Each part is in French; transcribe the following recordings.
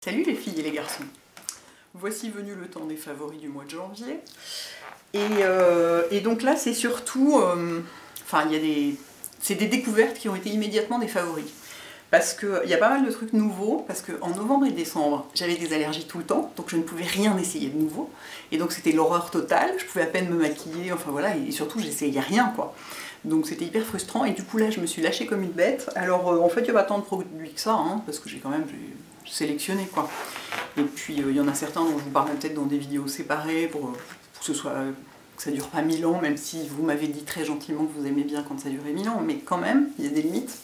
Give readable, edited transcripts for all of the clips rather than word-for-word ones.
Salut les filles et les garçons. Voici venu le temps des favoris du mois de janvier. Et donc là, c'est surtout... Enfin, c'est des découvertes qui ont été immédiatement des favoris. Parce qu'il y a pas mal de trucs nouveaux, parce qu'en novembre et décembre, j'avais des allergies tout le temps, donc je ne pouvais rien essayer de nouveau. Et donc c'était l'horreur totale, je pouvais à peine me maquiller, enfin voilà, et surtout j'essayais rien quoi. Donc c'était hyper frustrant, et du coup là je me suis lâchée comme une bête. Alors en fait il n'y a pas tant de produits que ça, hein, parce que j'ai quand même sélectionné quoi. Et puis il y en a certains dont je vous parlerai peut-être dans des vidéos séparées, pour que ça dure pas 1000 ans, même si vous m'avez dit très gentiment que vous aimez bien quand ça durait 1000 ans, mais quand même, il y a des limites.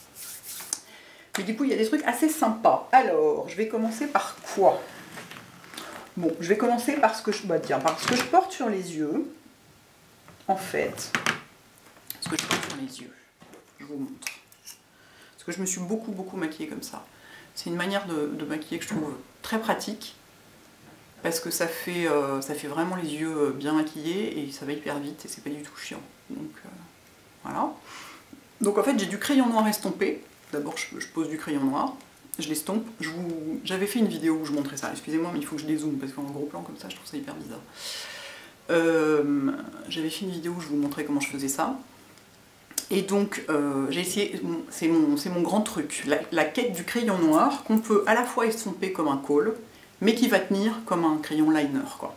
Et du coup, il y a des trucs assez sympas. Alors, je vais commencer par quoi? Bon, je vais commencer par ce que je porte sur les yeux. En fait, ce que je porte sur les yeux, je vous montre. Parce que je me suis beaucoup maquillée comme ça. C'est une manière de maquiller que je trouve très pratique. Parce que ça fait vraiment les yeux bien maquillés et ça va hyper vite et c'est pas du tout chiant. Donc, voilà. Donc en fait, j'ai du crayon noir estompé. D'abord, je pose du crayon noir, je l'estompe. J'avais fait une vidéo où je montrais ça, excusez-moi, mais il faut que je dézoome parce qu'en gros plan comme ça, je trouve ça hyper bizarre. J'avais fait une vidéo où je vous montrais comment je faisais ça. Et donc, j'ai essayé, c'est mon grand truc, la quête du crayon noir qu'on peut à la fois estomper comme un col, mais qui va tenir comme un crayon liner, quoi.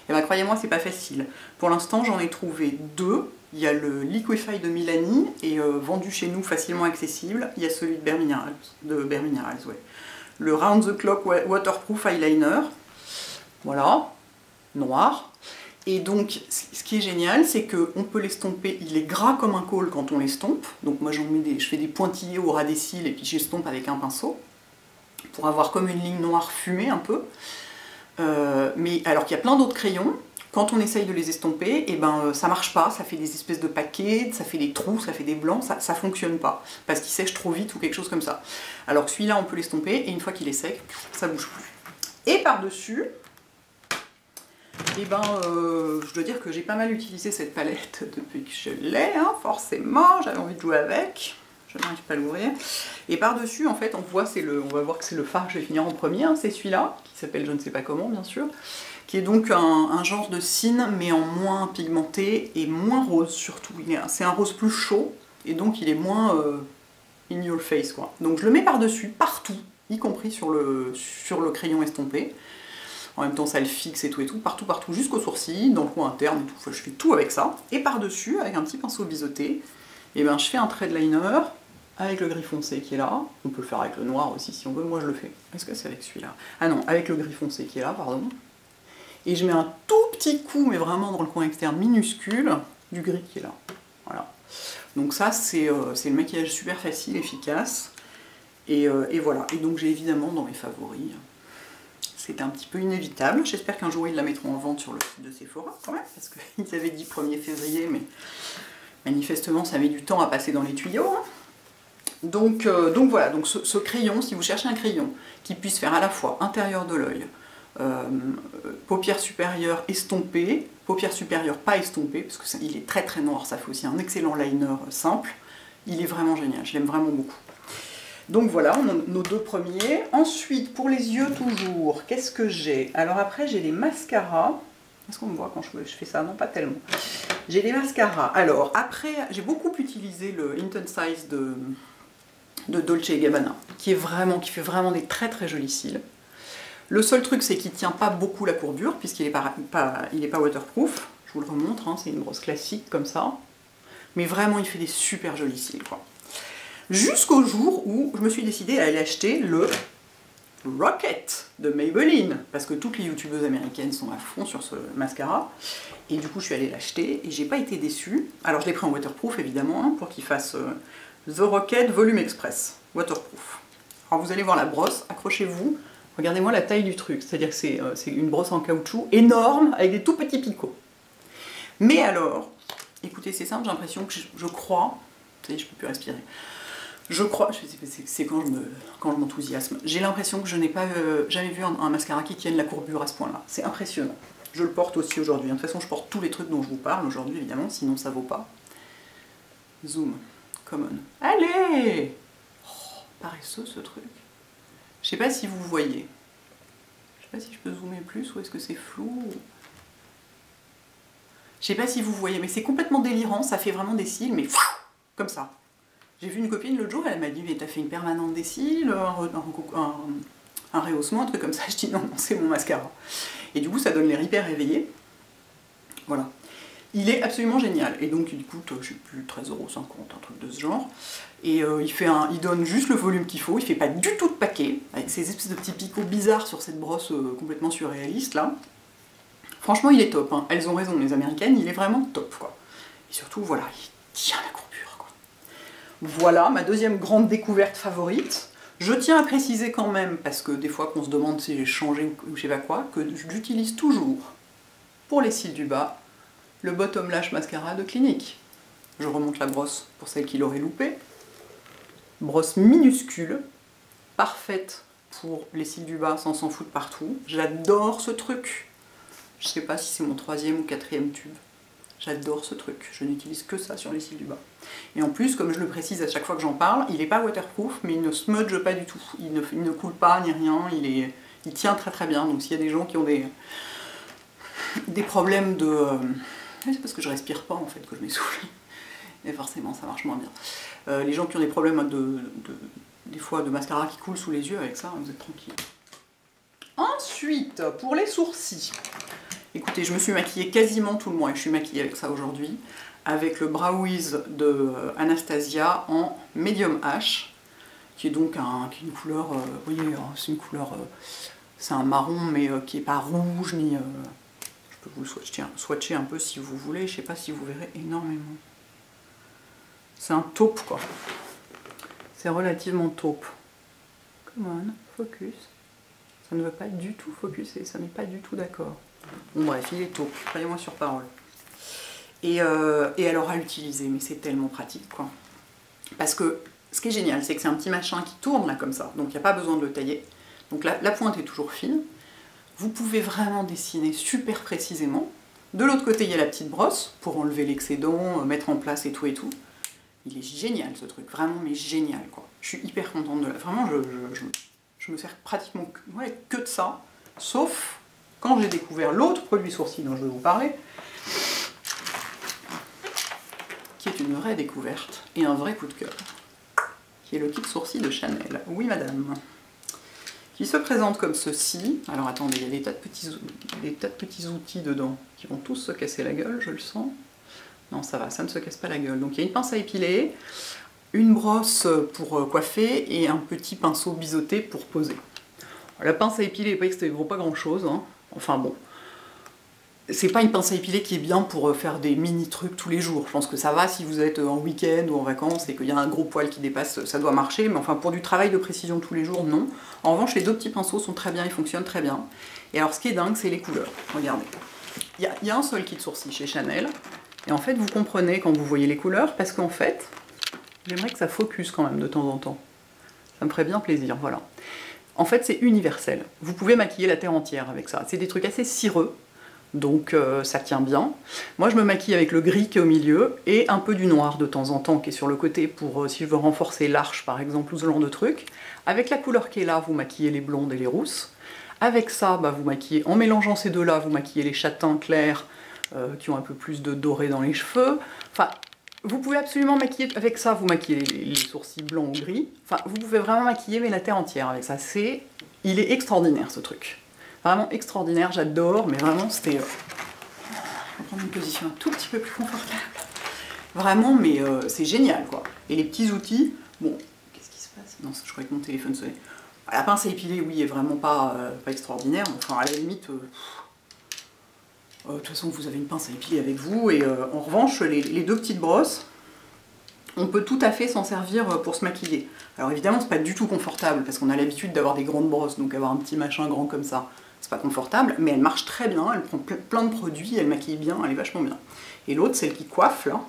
Et bien, croyez-moi, c'est pas facile. Pour l'instant, j'en ai trouvé deux. Il y a le Liquify de Milani, et vendu chez nous, facilement accessible. Il y a celui de Bare Minerals, ouais. Le Round the Clock Waterproof Eyeliner. Voilà, noir. Et donc, ce qui est génial, c'est qu'on peut l'estomper, il est gras comme un col quand on l'estompe. Donc moi, je fais des pointillés au ras des cils, et puis j'estompe avec un pinceau, pour avoir comme une ligne noire fumée, un peu. Mais alors qu'il y a plein d'autres crayons, quand on essaye de les estomper, et ben ça marche pas, ça fait des espèces de paquets, ça fait des trous, ça fait des blancs, ça fonctionne pas, parce qu'il sèche trop vite ou quelque chose comme ça. Alors celui-là on peut l'estomper, et une fois qu'il est sec, ça bouge plus. Et par-dessus, et ben je dois dire que j'ai pas mal utilisé cette palette depuis que je l'ai, hein, forcément, j'avais envie de jouer avec. Je n'arrive pas à l'ouvrir. Et par-dessus, en fait, on va voir que c'est le fard que je vais finir en premier, hein, c'est celui-là, qui s'appelle je ne sais pas comment, bien sûr, qui est donc un genre de cine, mais en moins pigmenté et moins rose, surtout. C'est un rose plus chaud, et donc il est moins in your face, quoi. Donc je le mets par-dessus, partout, y compris sur le crayon estompé. En même temps, ça le fixe et tout, partout, jusqu'aux sourcils, dans le coin interne et tout. Enfin, je fais tout avec ça. Et par-dessus, avec un petit pinceau biseauté, et ben, je fais un trait de liner avec le gris foncé qui est là. On peut le faire avec le noir aussi si on veut, moi je le fais. Est-ce que c'est avec celui-là? Ah non, avec le gris foncé qui est là, pardon. Et je mets un tout petit coup, mais vraiment dans le coin externe minuscule, du gris qui est là. Voilà. Donc ça, c'est le maquillage super facile, efficace. Et voilà. Et donc j'ai évidemment dans mes favoris. C'était un petit peu inévitable. J'espère qu'un jour ils la mettront en vente sur le site de Sephora quand même, parce qu'ils avaient dit 1er février, mais manifestement ça met du temps à passer dans les tuyaux. Hein. Donc voilà, donc ce crayon, si vous cherchez un crayon qui puisse faire à la fois intérieur de l'œil, paupières supérieures estompées, paupières supérieures pas estompées, parce qu'il est très noir, ça fait aussi un excellent liner simple, il est vraiment génial, je l'aime vraiment beaucoup. Donc voilà, on a nos deux premiers. Ensuite, pour les yeux toujours, qu'est-ce que j'ai? Alors après, j'ai les mascaras. Est-ce qu'on me voit quand je fais ça? Non, pas tellement. J'ai les mascaras. Alors après, j'ai beaucoup utilisé le Intensize de Dolce & Gabbana, qui fait vraiment des très jolis cils. Le seul truc, c'est qu'il ne tient pas beaucoup la courbure, puisqu'il n'est pas waterproof. Je vous le remontre, hein, c'est une brosse classique comme ça. Mais vraiment, il fait des super jolis cils, quoi. Jusqu'au jour où je me suis décidée à aller acheter le Rocket de Maybelline, parce que toutes les youtubeuses américaines sont à fond sur ce mascara, et du coup je suis allée l'acheter, et j'ai pas été déçue. Alors je l'ai pris en waterproof évidemment, hein, pour qu'il fasse The Rocket Volume Express, waterproof. Alors vous allez voir la brosse, accrochez-vous, regardez-moi la taille du truc, c'est-à-dire que c'est une brosse en caoutchouc énorme, avec des tout petits picots. Mais alors, écoutez, c'est simple, j'ai l'impression que je crois, vous savez, je peux plus respirer, je crois, c'est quand je m'enthousiasme, j'ai l'impression que je n'ai pas jamais vu un mascara qui tienne la courbure à ce point-là. C'est impressionnant. Je le porte aussi aujourd'hui. De toute façon, je porte tous les trucs dont je vous parle aujourd'hui, évidemment, sinon ça vaut pas. Zoom. Come on. Allez! Oh, paresseux ce truc. Je sais pas si vous voyez. sais pas si je peux zoomer plus ou est-ce que c'est flou. Je sais pas si vous voyez, mais c'est complètement délirant, ça fait vraiment des cils, mais comme ça. J'ai vu une copine l'autre jour, elle m'a dit mais t'as fait une permanente des cils, un rehaussement, un truc comme ça. Je dis non, c'est mon mascara. Et du coup ça donne l'air hyper réveillé. Voilà. Il est absolument génial. Et donc il coûte, je sais plus, 13,50 €, un truc de ce genre. Et il donne juste le volume qu'il faut, il fait pas du tout de paquet, avec ces espèces de petits picots bizarres sur cette brosse complètement surréaliste là. Franchement il est top, hein. Elles ont raison les américaines, il est vraiment top quoi. Et surtout voilà, il tient la courbure quoi. Voilà ma deuxième grande découverte favorite. Je tiens à préciser quand même, parce que des fois qu'on se demande si j'ai changé ou je sais pas quoi, que j'utilise toujours, pour les cils du bas, le Bottom Lash Mascara de Clinique. Je remonte la brosse pour celles qui l'auraient loupé. Brosse minuscule, parfaite pour les cils du bas sans s'en foutre partout. J'adore ce truc. Je sais pas si c'est mon 3e ou 4e tube. J'adore ce truc. Je n'utilise que ça sur les cils du bas. Et en plus, comme je le précise à chaque fois que j'en parle, il n'est pas waterproof, mais il ne smudge pas du tout. Il ne coule pas ni rien. Il tient très très bien. Donc s'il y a des gens qui ont des problèmes de... c'est parce que je respire pas en fait que je m'essouffle. Mais forcément ça marche moins bien. Les gens qui ont des problèmes des fois de mascara qui coule sous les yeux, avec ça vous êtes tranquille. Ensuite, pour les sourcils, écoutez, je me suis maquillée quasiment tout le mois et je suis maquillée avec ça aujourd'hui, avec le Brow Wiz de Anastasia en Medium H, qui est donc une couleur, vous voyez, c'est une couleur, c'est un marron mais qui n'est pas rouge ni... je peux vous le swatcher un peu si vous voulez, je sais pas si vous verrez énormément. C'est un taupe quoi. C'est relativement taupe. Come on, focus. Ça ne veut pas du tout focuser, ça n'est pas du tout d'accord. Bon bref, il est taupe, croyez-moi sur parole. Et alors à utiliser, mais c'est tellement pratique quoi. Parce que ce qui est génial, c'est que c'est un petit machin qui tourne là comme ça, donc il n'y a pas besoin de le tailler. Donc la pointe est toujours fine. Vous pouvez vraiment dessiner super précisément. De l'autre côté, il y a la petite brosse pour enlever l'excédent, mettre en place et tout et tout. Il est génial ce truc, vraiment mais génial quoi. Je suis hyper contente de la... Vraiment, je me sers pratiquement que de ça, sauf quand j'ai découvert l'autre produit sourcil dont je vais vous parler, qui est une vraie découverte et un vrai coup de cœur, qui est le kit sourcil de Chanel. Oui madame. Qui se présente comme ceci. Alors attendez, il y a des tas de petits outils dedans qui vont tous se casser la gueule, je le sens. Non, ça va, ça ne se casse pas la gueule. Donc il y a une pince à épiler, une brosse pour coiffer et un petit pinceau biseauté pour poser. La pince à épiler, ça ne vaut pas grand chose, hein. Enfin bon. C'est pas une pince à épiler qui est bien pour faire des mini trucs tous les jours. Je pense que ça va si vous êtes en week-end ou en vacances et qu'il y a un gros poil qui dépasse, ça doit marcher. Mais enfin pour du travail de précision tous les jours, non. En revanche, les deux petits pinceaux sont très bien, ils fonctionnent très bien. Et alors ce qui est dingue, c'est les couleurs. Regardez. Il y a un seul kit sourcil chez Chanel. Et en fait, vous comprenez quand vous voyez les couleurs, parce qu'en fait, j'aimerais que ça focus quand même de temps en temps. Ça me ferait bien plaisir, voilà. En fait, c'est universel. Vous pouvez maquiller la terre entière avec ça. C'est des trucs assez cireux, donc ça tient bien. Moi, je me maquille avec le gris qui est au milieu, et un peu du noir de temps en temps, qui est sur le côté, pour si je veux renforcer l'arche, par exemple, ou ce genre de truc. Avec la couleur qui est là, vous maquillez les blondes et les rousses. Avec ça, bah, vous maquillez, en mélangeant ces deux-là, vous maquillez les châtains clairs, qui ont un peu plus de doré dans les cheveux. Enfin, vous pouvez absolument maquiller avec ça, vous maquillez les sourcils blancs ou gris. Enfin, vous pouvez vraiment maquiller mais la terre entière avec ça. Il est extraordinaire ce truc. Vraiment extraordinaire, j'adore, mais vraiment c'était... je vais prendre une position un tout petit peu plus confortable. Vraiment, mais c'est génial quoi. Et les petits outils, bon, qu'est-ce qui se passe? Non, je croyais que mon téléphone sonnait. La pince à épiler, oui, est vraiment pas extraordinaire. Enfin, à la limite... de toute façon, vous avez une pince à épiler avec vous, et en revanche, les deux petites brosses, on peut tout à fait s'en servir pour se maquiller. Alors évidemment, c'est pas du tout confortable, parce qu'on a l'habitude d'avoir des grandes brosses, donc avoir un petit machin grand comme ça, c'est pas confortable, mais elle marche très bien, elle prend plein de produits, elle maquille bien, elle est vachement bien. Et l'autre, celle qui coiffe, là,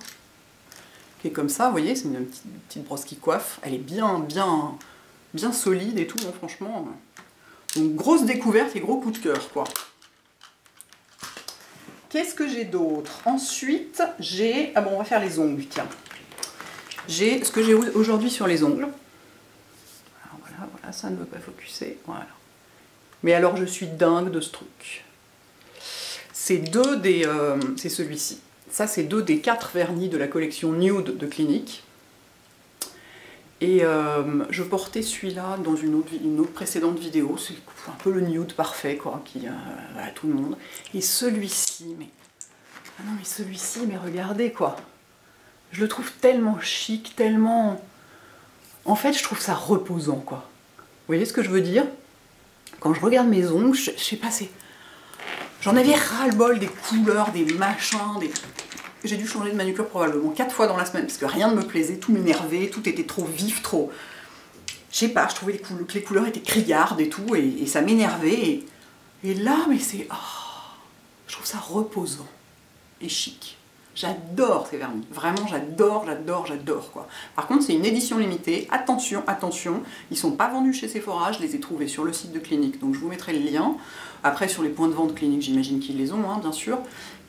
qui est comme ça, vous voyez, c'est une petite brosse qui coiffe, elle est bien solide et tout, hein, franchement. Donc grosse découverte et gros coup de cœur, quoi. Qu'est-ce que j'ai d'autre? Ensuite, j'ai... Ah bon, on va faire les ongles, tiens. J'ai ce que j'ai aujourd'hui sur les ongles. Alors voilà, ça ne veut pas focuser. Voilà. Mais alors je suis dingue de ce truc. C'est c'est celui-ci. Ça c'est 2 des 4 vernis de la collection Nude de Clinique. Et je portais celui-là dans une autre précédente vidéo, c'est un peu le nude parfait, quoi, qui à tout le monde. Et celui-ci, mais... Ah non, mais celui-ci, mais regardez, quoi. Je le trouve tellement chic, tellement... En fait, je trouve ça reposant, quoi. Vous voyez ce que je veux dire? Quand je regarde mes ongles, je sais pas, c'est... J'en avais ras-le-bol des couleurs, des machins, des... J'ai dû changer de manucure probablement 4 fois dans la semaine parce que rien ne me plaisait, tout m'énervait, tout était trop vif, trop... Je sais pas, je trouvais que les couleurs étaient criardes et tout, et ça m'énervait. Et là, mais c'est... Oh, je trouve ça reposant et chic. J'adore ces vernis, vraiment j'adore, quoi. Par contre, c'est une édition limitée, attention, attention, ils sont pas vendus chez Sephora, je les ai trouvés sur le site de Clinique, donc je vous mettrai le lien. Après, sur les points de vente Clinique, j'imagine qu'ils les ont, hein, bien sûr.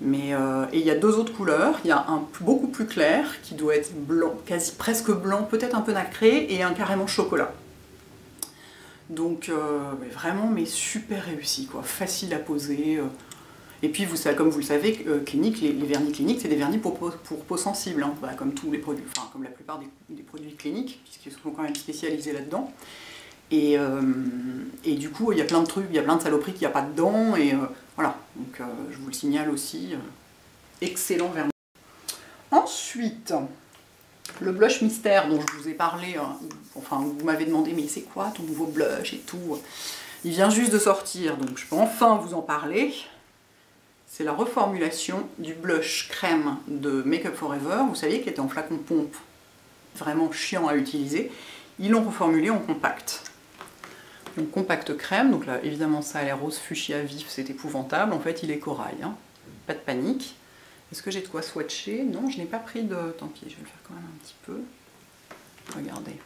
Mais et il y a 2 autres couleurs, il y a un beaucoup plus clair, qui doit être blanc, quasi presque blanc, peut-être un peu nacré, et un carrément chocolat. Donc vraiment, mais super réussi, quoi, facile à poser. Et puis, comme vous le savez, Clinique, les vernis Clinique, c'est des vernis pour peau sensible, hein, bah, comme tous les produits, enfin comme la plupart des produits Clinique, puisqu'ils sont quand même spécialisés là-dedans. Et du coup, il y a plein de trucs, il y a plein de saloperies qu'il n'y a pas dedans, et voilà, donc je vous le signale aussi, excellent vernis. Ensuite, le blush mystère dont je vous ai parlé, enfin vous m'avez demandé mais c'est quoi ton nouveau blush et tout, il vient juste de sortir, donc je peux enfin vous en parler. C'est la reformulation du blush crème de Make Up For Ever, vous savez, qui était en flacon pompe, vraiment chiant à utiliser. Ils l'ont reformulé en compact. Donc compact crème, donc là évidemment ça a l'air rose fuchsia vif, c'est épouvantable, en fait il est corail, hein. Pas de panique. Est-ce que j'ai de quoi swatcher? Non, je n'ai pas pris de... Tant pis, je vais le faire quand même un petit peu. Regardez,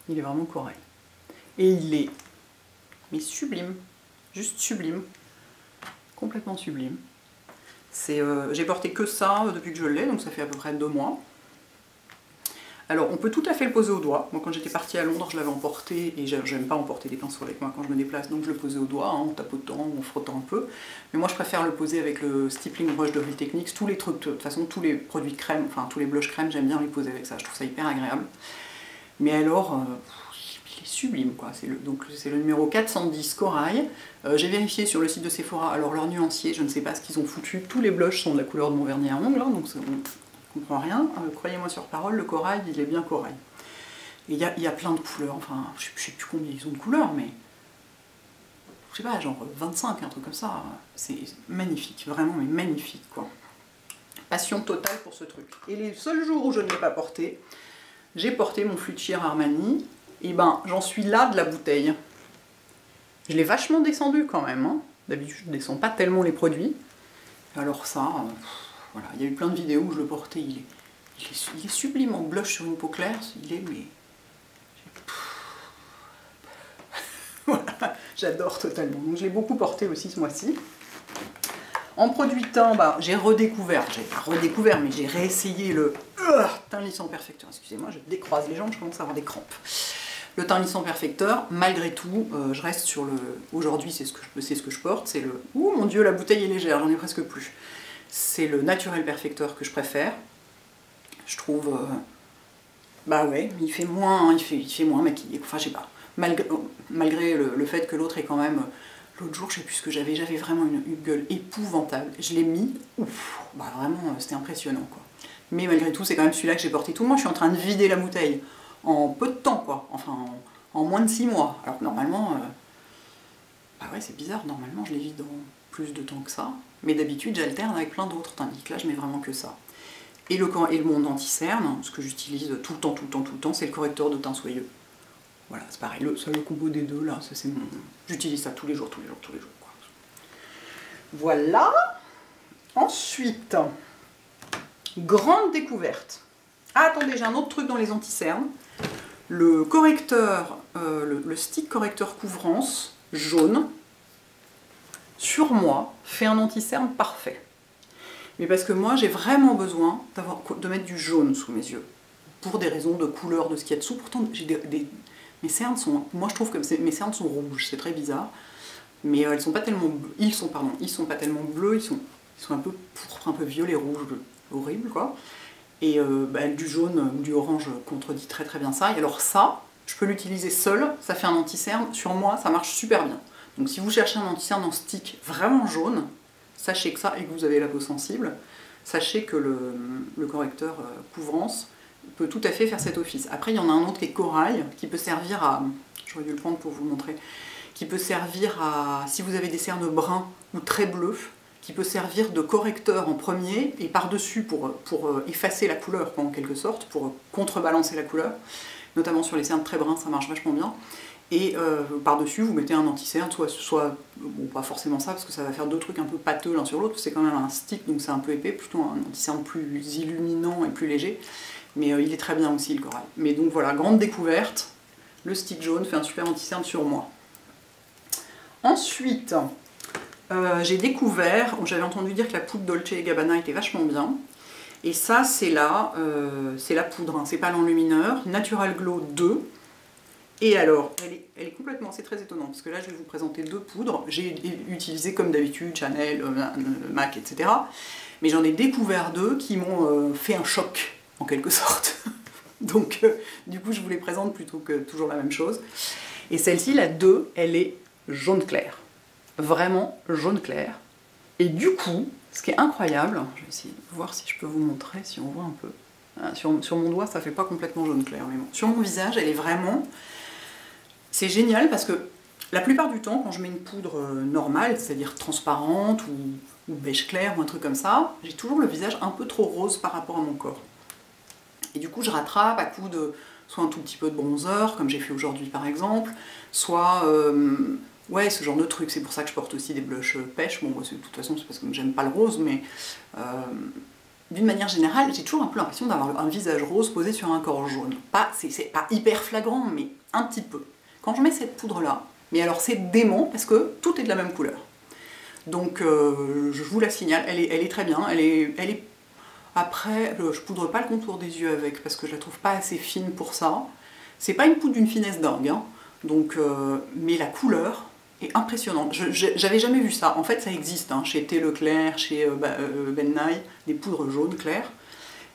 il est vraiment corail. Et il est, mais sublime, juste sublime. Complètement sublime. J'ai porté que ça depuis que je l'ai, donc ça fait à peu près 2 mois. Alors on peut tout à fait le poser au doigt. Moi quand j'étais partie à Londres, je l'avais emporté, et j'aime pas emporter des pinceaux avec moi quand je me déplace, donc je le posais au doigt, hein, en tapotant ou en frottant un peu. Mais moi je préfère le poser avec le stippling brush de Real Techniques. Tous les trucs, de toute façon tous les produits crème, enfin tous les blushs crème, j'aime bien les poser avec ça, je trouve ça hyper agréable. Mais alors... il est sublime, quoi. C'est le numéro 410 corail. J'ai vérifié sur le site de Sephora, alors leur nuancier, je ne sais pas ce qu'ils ont foutu. Tous les blushs sont de la couleur de mon vernis à ongles, hein, donc on ne comprend rien. Croyez-moi sur parole, le corail, il est bien corail. Et il y a plein de couleurs, enfin, je sais plus combien ils ont de couleurs, mais... Je sais pas, genre 25, un truc comme ça. C'est magnifique, vraiment, mais magnifique, quoi. Passion totale pour ce truc. Et les seuls jours où je ne l'ai pas porté, j'ai porté mon Fluccier Armani. Et ben, j'en suis là de la bouteille. Je l'ai vachement descendu quand même, hein. D'habitude, je ne descends pas tellement les produits. Alors ça, voilà, il y a eu plein de vidéos où je le portais, il est sublime en blush sur une peau claire, il est, mais... Voilà, j'adore totalement. Donc je l'ai beaucoup porté aussi ce mois-ci. En produit teint, bah, j'ai redécouvert, mais j'ai réessayé le teint lissant perfecteur. Excusez-moi, je décroise les jambes, je commence à avoir des crampes. Le teint lissant perfecteur, malgré tout, je reste sur le... Aujourd'hui, c'est ce que je porte, c'est le... Ouh, mon Dieu, la bouteille est légère, j'en ai presque plus. C'est le Naturel Perfecteur que je préfère. Je trouve... bah ouais, il fait moins maquillé, enfin je sais pas. Malgré le fait que l'autre est quand même... L'autre jour, je sais plus ce que j'avais vraiment une gueule épouvantable. Je l'ai mis, ouf, bah vraiment, c'était impressionnant, quoi. Mais malgré tout, c'est quand même celui-là que j'ai porté tout le mois. Je suis en train de vider la bouteille en peu de temps, quoi. Enfin, en moins de 6 mois. Alors que normalement, bah ouais, c'est bizarre, normalement, je les vide en plus de temps que ça. Mais d'habitude, j'alterne avec plein d'autres, tandis que là, je mets vraiment que ça. Et le monde anti-cerne, ce que j'utilise tout le temps, c'est le correcteur de teint soyeux. Voilà, c'est pareil, le combo des deux, là, ça c'est mon... J'utilise ça tous les jours, quoi. Voilà. Ensuite, grande découverte. Ah, attendez, j'ai un autre truc dans les anti-cernes. Le correcteur, le stick correcteur couvrance jaune, sur moi, fait un anti-cerne parfait. Mais parce que moi, j'ai vraiment besoin de mettre du jaune sous mes yeux. Pour des raisons de couleur, de ce qu'il y a dessous. Pourtant, j'ai mes cernes sont... Moi, je trouve que mes cernes sont rouges, c'est très bizarre. mais elles sont pas tellement ils sont pas tellement bleus, ils sont un peu pourpre, un peu violet rouge, horrible quoi. Et du jaune ou du orange contredit très très bien ça. Et alors ça, je peux l'utiliser seul, ça fait un anti-cerne, sur moi ça marche super bien. Donc si vous cherchez un anti-cerne en stick vraiment jaune, sachez que ça, et que vous avez la peau sensible, sachez que le correcteur couvrance peut tout à fait faire cet office. Après il y en a un autre qui est corail, qui peut servir à, j'aurais dû le prendre pour vous montrer, qui peut servir à, si vous avez des cernes bruns ou très bleus, qui peut servir de correcteur en premier et par-dessus pour effacer la couleur en quelque sorte, pour contrebalancer la couleur, notamment sur les cernes très bruns, ça marche vachement bien. Et par-dessus, vous mettez un anti-cerne, soit bon, pas forcément ça, parce que ça va faire deux trucs un peu pâteux l'un sur l'autre, c'est quand même un stick, donc c'est un peu épais, plutôt un anti-cerne plus illuminant et plus léger, mais il est très bien aussi le corail. Mais donc voilà, grande découverte, le stick jaune fait un super anti-cerne sur moi. Ensuite, j'ai découvert, j'avais entendu dire que la poudre Dolce & Gabbana était vachement bien, et ça c'est la poudre, hein, c'est pas l'enlumineur, Natural Glow 2. Et alors, elle est complètement, c'est très étonnant, parce que là je vais vous présenter deux poudres, j'ai utilisé comme d'habitude Chanel, MAC, etc. Mais j'en ai découvert deux qui m'ont fait un choc, en quelque sorte. Donc du coup je vous les présente plutôt que toujours la même chose. Et celle-ci, la 2, elle est jaune clair. Vraiment jaune clair. Et du coup, ce qui est incroyable, je vais essayer de voir si je peux vous montrer, si on voit un peu. Ah, sur mon doigt, ça fait pas complètement jaune clair, mais bon. Sur mon visage, elle est vraiment... C'est génial parce que la plupart du temps, quand je mets une poudre normale, c'est-à-dire transparente ou beige clair ou un truc comme ça, j'ai toujours le visage un peu trop rose par rapport à mon corps. Et du coup, je rattrape à coup de soit un tout petit peu de bronzer, comme j'ai fait aujourd'hui par exemple, soit... ouais, ce genre de truc, c'est pour ça que je porte aussi des blushs pêche. Bon, de toute façon, c'est parce que j'aime pas le rose, mais d'une manière générale, j'ai toujours un peu l'impression d'avoir un visage rose posé sur un corps jaune. C'est pas hyper flagrant, mais un petit peu. Quand je mets cette poudre-là, mais alors c'est dément, parce que tout est de la même couleur. Donc, je vous la signale, elle est très bien, elle est... Après, je poudre pas le contour des yeux avec, parce que je la trouve pas assez fine pour ça. C'est pas une poudre d'une finesse dingue, hein. Donc, mais la couleur est impressionnante. J'avais jamais vu ça. En fait, ça existe hein, chez Thé Leclerc, chez Ben Nye, des poudres jaunes claires.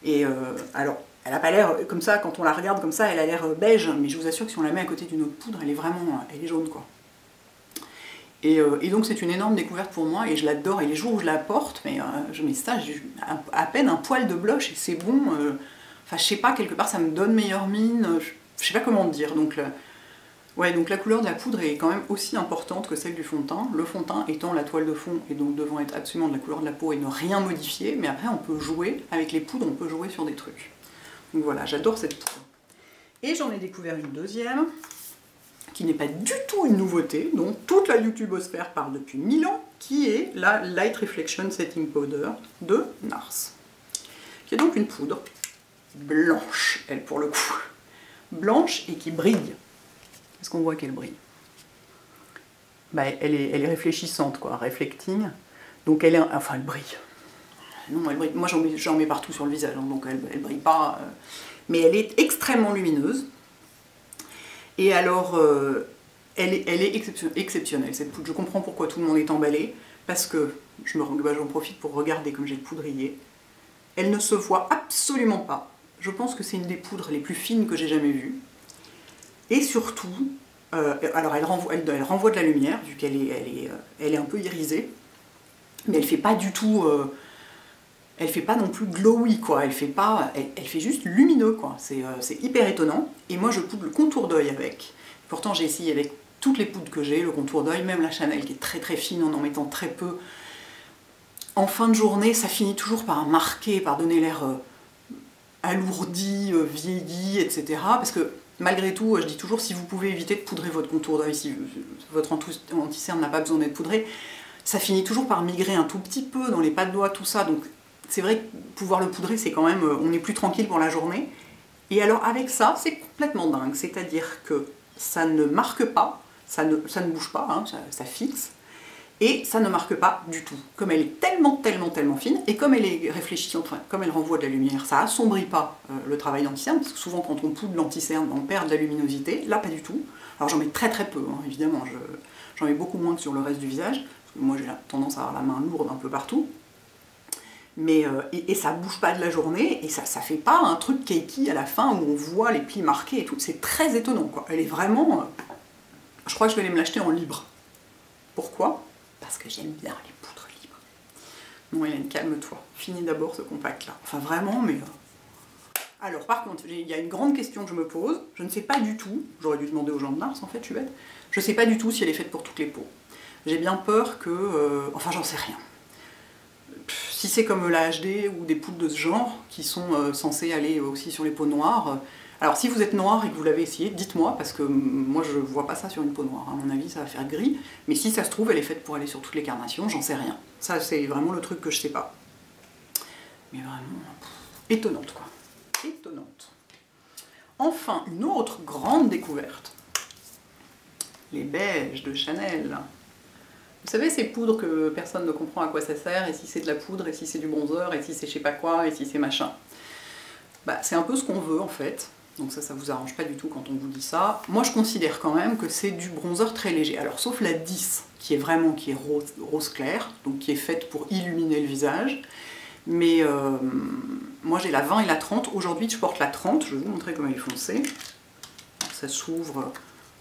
Et alors, elle n'a pas l'air comme ça, quand on la regarde comme ça, elle a l'air beige, mais je vous assure que si on la met à côté d'une autre poudre, elle est vraiment, elle est jaune quoi. Et donc c'est une énorme découverte pour moi et je l'adore. Et les jours où je la porte, je mets ça, j'ai à peine un poil de blush et c'est bon. Enfin, je sais pas, quelque part ça me donne meilleure mine. Je sais pas comment dire. Donc, ouais, donc la couleur de la poudre est quand même aussi importante que celle du fond de teint. Le fond de teint étant la toile de fond et donc devant être absolument de la couleur de la peau et ne rien modifier. Mais après on peut jouer, avec les poudres on peut jouer sur des trucs. Donc voilà, j'adore cette poudre. Et j'en ai découvert une deuxième, qui n'est pas du tout une nouveauté, dont toute la YouTubeosphère parle depuis 1000 ans, qui est la Light Reflection Setting Powder de NARS. Qui est donc une poudre blanche, elle pour le coup. Blanche et qui brille. Est-ce qu'on voit qu'elle brille? Elle est réfléchissante, quoi, reflecting. Donc elle est... Enfin, elle brille. Non, elle brille. Moi j'en mets partout sur le visage, hein, donc elle brille pas. Mais elle est extrêmement lumineuse. Et alors, elle est exceptionnelle cette poudre. Je comprends pourquoi tout le monde est emballé, parce que, j'en profite pour regarder comme j'ai le poudrier, elle ne se voit absolument pas. Je pense que c'est une des poudres les plus fines que j'ai jamais vues. Et surtout, alors elle renvoie de la lumière, vu qu'elle est un peu irisée, mais elle fait pas du tout... elle fait pas non plus glowy, quoi. Elle fait juste lumineux, quoi. C'est hyper étonnant. Et moi, je poudre le contour d'œil avec. Pourtant, j'ai essayé avec toutes les poudres que j'ai, le contour d'œil, même la Chanel qui est très très fine en mettant très peu. En fin de journée, ça finit toujours par marquer, par donner l'air alourdi, vieilli, etc. Parce que malgré tout, je dis toujours, si vous pouvez éviter de poudrer votre contour d'œil, si votre anti-cerne n'a pas besoin d'être poudré, ça finit toujours par migrer un tout petit peu dans les pas de doigts, tout ça. Donc c'est vrai que pouvoir le poudrer, c'est quand même, on est plus tranquille pour la journée. Et alors avec ça, c'est complètement dingue. C'est-à-dire que ça ne marque pas, ça ne bouge pas, hein, ça fixe. Et ça ne marque pas du tout. Comme elle est tellement fine, et comme elle est réfléchie, enfin, comme elle renvoie de la lumière, ça assombrit pas le travail d'anti-cerne, parce que souvent quand on poudre l'anti-cerne, on perd de la luminosité. Là, pas du tout. Alors j'en mets très peu, hein, évidemment, j'en mets beaucoup moins que sur le reste du visage, parce que moi j'ai tendance à avoir la main lourde un peu partout. Mais, et ça bouge pas de la journée, et ça fait pas un truc cakey à la fin où on voit les plis marqués et tout. C'est très étonnant, quoi. Elle est vraiment... je crois que je vais aller me l'acheter en libre. Pourquoi? Parce que j'aime bien les poudres libres. Non Hélène, calme-toi. Finis d'abord ce compact-là. Enfin vraiment, mais... Alors par contre, il y a une grande question que je me pose. Je ne sais pas du tout, j'aurais dû demander aux gens de Nars en fait, je suis bête. Je ne sais pas du tout si elle est faite pour toutes les peaux. J'ai bien peur que... enfin j'en sais rien. Si c'est comme la HD ou des poudres de ce genre, qui sont censées aller aussi sur les peaux noires, alors si vous êtes noir et que vous l'avez essayé, dites-moi, parce que moi je vois pas ça sur une peau noire, à mon avis ça va faire gris, mais si ça se trouve elle est faite pour aller sur toutes les carnations, j'en sais rien. Ça c'est vraiment le truc que je sais pas. Mais vraiment, étonnante quoi. Étonnante. Enfin, une autre grande découverte. Les beiges de Chanel. Vous savez, ces poudres que personne ne comprend à quoi ça sert, et si c'est de la poudre, et si c'est du bronzer, et si c'est je sais pas quoi, et si c'est machin. Bah, c'est un peu ce qu'on veut en fait. Donc ça vous arrange pas du tout quand on vous dit ça. Moi je considère quand même que c'est du bronzer très léger. Alors sauf la 10, qui est rose clair, donc qui est faite pour illuminer le visage. Mais moi j'ai la 20 et la 30. Aujourd'hui je porte la 30, je vais vous montrer comment elle est foncée. Ça s'ouvre...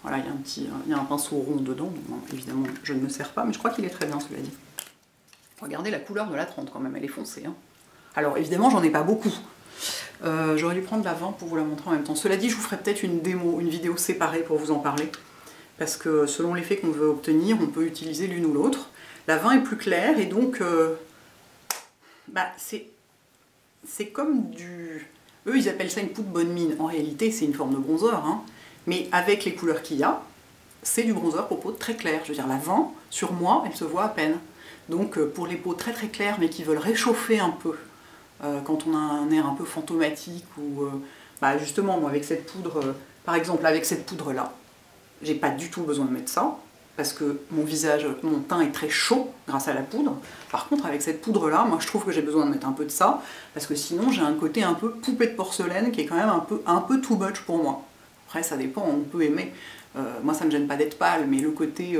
Voilà, il y a un pinceau rond dedans, donc bon, évidemment je ne me sers pas, mais je crois qu'il est très bien cela dit. Regardez la couleur de la 30 quand même, elle est foncée. Hein. Alors évidemment j'en ai pas beaucoup. J'aurais dû prendre la 20 pour vous la montrer en même temps. Cela dit, je vous ferai peut-être une démo, une vidéo séparée pour vous en parler. Parce que selon l'effet qu'on veut obtenir, on peut utiliser l'une ou l'autre. La 20 est plus claire et donc bah, c'est comme du... Eux ils appellent ça une poudre bonne mine. En réalité c'est une forme de bronzer. Hein. Mais avec les couleurs qu'il y a, c'est du bronzer pour peau très claire. Je veux dire, la 20, sur moi, elle se voit à peine. Donc pour les peaux très claires, mais qui veulent réchauffer un peu, quand on a un air un peu fantomatique, ou bah justement, moi, avec cette poudre, par exemple, avec cette poudre-là, j'ai pas du tout besoin de mettre ça, parce que mon visage, mon teint est très chaud grâce à la poudre. Par contre, avec cette poudre-là, moi, je trouve que j'ai besoin de mettre un peu de ça, parce que sinon, j'ai un côté un peu poupée de porcelaine, qui est quand même un peu too much pour moi. Après, ça dépend, on peut aimer. Moi, ça me gêne pas d'être pâle, mais le côté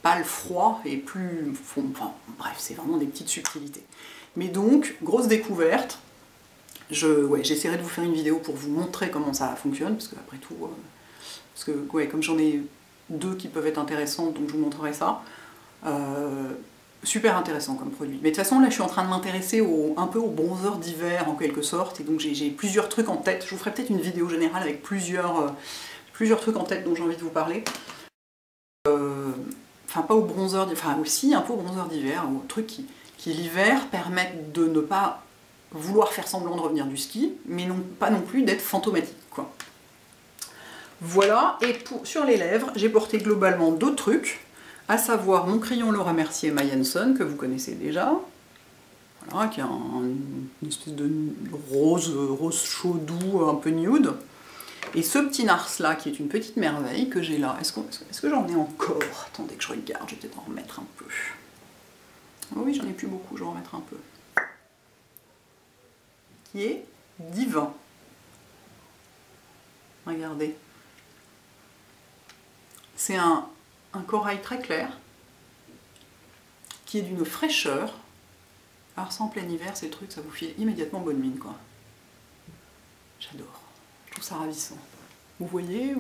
pâle froid et plus... Enfin, bref, c'est vraiment des petites subtilités. Mais donc, grosse découverte. J'essaierai de vous faire une vidéo pour vous montrer comment ça fonctionne, parce que après tout... parce que, ouais, comme j'en ai deux qui peuvent être intéressants, donc je vous montrerai ça. Super intéressant comme produit. Mais de toute façon, là, je suis en train de m'intéresser un peu au bronzer d'hiver, en quelque sorte, et donc j'ai plusieurs trucs en tête. Je vous ferai peut-être une vidéo générale avec plusieurs trucs en tête dont j'ai envie de vous parler. Enfin, pas au bronzer, enfin aussi un peu au bronzer d'hiver, au truc qui l'hiver permettent de ne pas vouloir faire semblant de revenir du ski, mais pas non plus d'être fantomatique, quoi. Voilà, et sur les lèvres, j'ai porté globalement deux trucs, à savoir mon crayon Laura Mercier My Hanson, que vous connaissez déjà, voilà, qui est une espèce de rose chaud doux, un peu nude, et ce petit Nars là, qui est une petite merveille que j'ai là. Est-ce que j'en ai encore? Attendez que je regarde, je vais peut-être en remettre un peu. Oh oui, j'en ai plus beaucoup, je vais en remettre un peu. Qui est divin. Regardez. C'est un corail très clair, qui est d'une fraîcheur. Alors ça en plein hiver, ces trucs, ça vous file immédiatement bonne mine, quoi. J'adore. Je trouve ça ravissant. Vous voyez,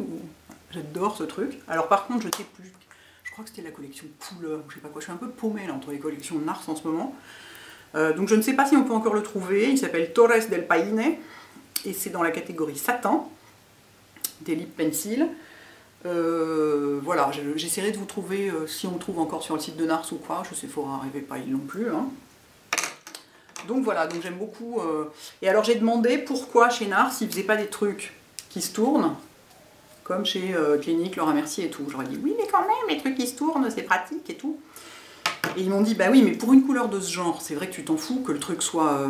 j'adore ce truc. Alors par contre, je sais plus, je crois que c'était la collection couleur, ou je sais pas quoi, je suis un peu paumée là entre les collections Nars en ce moment. Donc je ne sais pas si on peut encore le trouver, il s'appelle Torres del Paine, et c'est dans la catégorie satin, des lip pencil. Voilà, j'essaierai de vous trouver, si on le trouve encore sur le site de Nars ou quoi, je sais, il faudra arriver pas il non plus. Hein. Donc voilà, donc j'aime beaucoup. Et alors j'ai demandé pourquoi chez Nars ils faisaient pas des trucs qui se tournent, comme chez Clinique, Laura Mercier et tout. J'aurais dit oui, mais quand même, les trucs qui se tournent, c'est pratique et tout. Et ils m'ont dit bah oui, mais pour une couleur de ce genre, c'est vrai que tu t'en fous que le truc soit.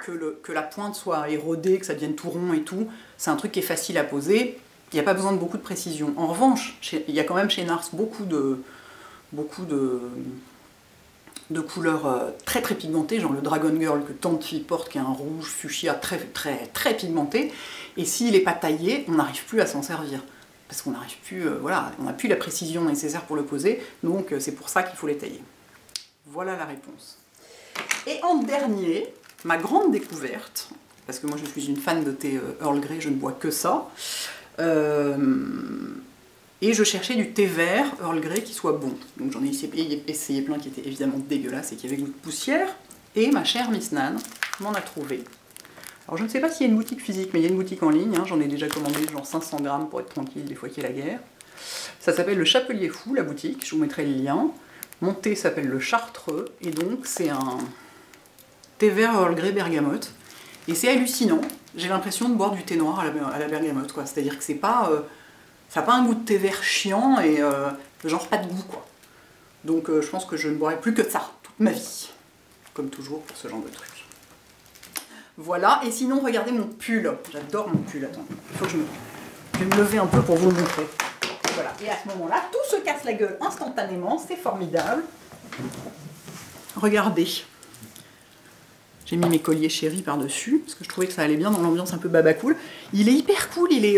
Que la pointe soit érodée, que ça devienne tout rond et tout. C'est un truc qui est facile à poser. Il n'y a pas besoin de beaucoup de précision. En revanche, il y a quand même chez Nars beaucoup de beaucoup de couleurs très très pigmentées, genre le Dragon Girl que tant de filles portent, qui est un rouge fuchsia très très très pigmenté, et s'il n'est pas taillé, on n'arrive plus à s'en servir. Parce qu'on n'arrive plus, voilà, on n'a plus la précision nécessaire pour le poser, donc c'est pour ça qu'il faut les tailler. Voilà la réponse. Et en dernier, ma grande découverte, parce que moi je suis une fan de thé Earl Grey, je ne bois que ça, et je cherchais du thé vert Earl Grey qui soit bon. Donc j'en ai essayé plein qui étaient évidemment dégueulasses et qui avaient goût de poussière, et ma chère Miss Nan m'en a trouvé. Alors je ne sais pas s'il y a une boutique physique, mais il y a une boutique en ligne, hein, j'en ai déjà commandé genre 500 grammes pour être tranquille des fois qu'il y a la guerre. Ça s'appelle le Chapelier Fou, la boutique, je vous mettrai le lien. Mon thé s'appelle le Chartreux, et donc c'est un thé vert Earl Grey bergamote. Et c'est hallucinant, j'ai l'impression de boire du thé noir à la bergamote, quoi. C'est-à-dire que c'est pas, ça n'a pas un goût de thé vert chiant et genre pas de goût, quoi. Donc je pense que je ne boirai plus que ça toute ma vie, comme toujours pour ce genre de truc. Voilà, et sinon regardez mon pull, j'adore mon pull, attends, il faut que je vais me lever un peu pour vous le montrer. Voilà, et à ce moment-là, tout se casse la gueule instantanément, c'est formidable. Regardez, j'ai mis mes colliers chéris par-dessus, parce que je trouvais que ça allait bien dans l'ambiance un peu baba cool. Il est hyper cool, il est...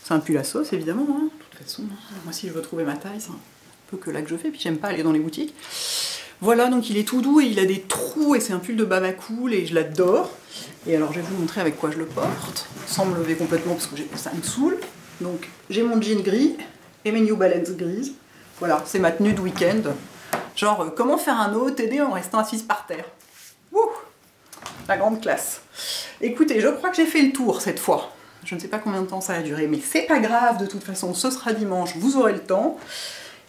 c'est un pull à sauce, évidemment, hein. De toute façon, moi si je veux trouver ma taille, c'est un peu que là que je fais, puis j'aime pas aller dans les boutiques. Voilà, donc il est tout doux et il a des trous, et c'est un pull de baba cool, et je l'adore. Et alors je vais vous montrer avec quoi je le porte, sans me lever complètement, parce que ça me saoule. Donc j'ai mon jean gris, et mes New Balance grises. Voilà, c'est ma tenue de week-end. Genre, comment faire un OOTD en restant assise par terre. Wouh, la grande classe. Écoutez, je crois que j'ai fait le tour cette fois. Je ne sais pas combien de temps ça a duré, mais c'est pas grave, de toute façon, ce sera dimanche, vous aurez le temps.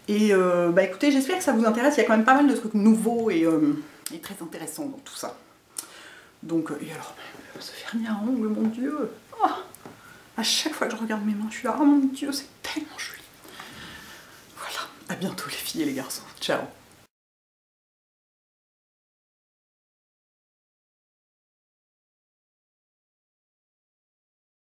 Et bah écoutez, j'espère que ça vous intéresse, il y a quand même pas mal de trucs nouveaux et très intéressants dans tout ça. Donc, et alors, ce vernis à ongles, mon Dieu, oh, à chaque fois que je regarde mes mains, je suis là, oh mon Dieu, c'est tellement joli. Voilà, à bientôt les filles et les garçons, ciao.